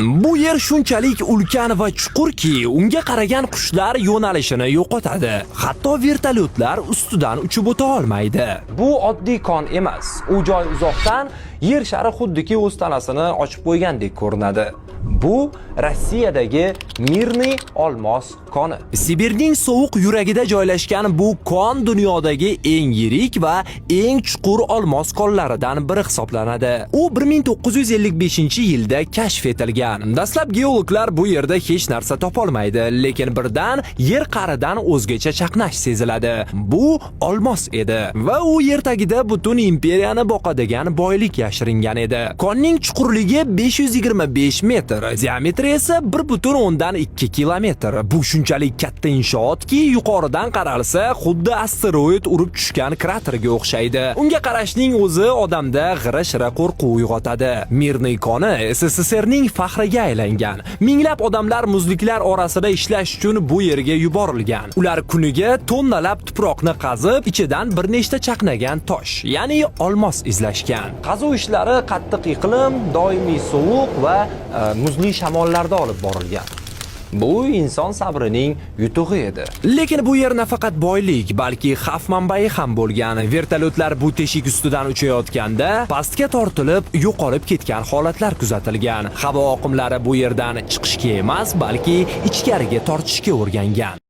Bu yer shunchalik ulkan va chuqurki, unga qaragan qushlar yo'nalishini yo'qotadi. Hatto vertolyotlar ustidan uchib o'ta olmaydi. Bu oddiy kon emas. U joy uzoqdan yer shari xuddiki o'z tanasini ochib qo'ygandek ko'rinadi. Bu Rossiyadagi Mirniy olmos koni. Sibirning sovuq yuragida joylashgan bu kon dunyodagi eng yirik va eng chuqur olmos konlaridan biri hisoblanadi. U 1955-yilda kashf etilgan. Dastlab geologlar bu yerda hech narsa topolmaydi, lekin birdan yer qa'ridan o'zgacha chaqnash seziladi. Bu olmos edi va u yer tagida butun imperiyani boqadigan boylik yashiringan edi. Konning chuqurligi 525 metr, diametri esa 1,2 kilometr. Bu shunchalik katta inshootki, yuqoridan qaralsa xuddi asteroid urib tushgan kraterga o'xshaydi. Unga qarashning o'zi odamda g'ira-shira qo'rquv uyg'otadi. Mirniy koni SSSRning faxriga aylangan. Minglab odamlar muzliklar orasida ishlash uchun bu yerga yuborilgan. Ular kuniga tonnalab tuproqni qazib, ichidan bir nechta chaqnagan tosh, ya'ni olmos izlashgan. Qazuv ishlari qattiq iqlim, doimiy sovuq va muzli shamollarda olib borilgan. Bu inson sabrining yutug'i edi. Lekin bu yer nafaqat boylik, balki xavf manbai ham bo'lgan. Vertolyotlar bu teshik ustidan uchayotganda pastga tortilib, yo'qolib ketgan holatlar kuzatilgan. Havo oqimlari bu yerdan chiqishga emas, balki ichkariga tortishga o'rgangan.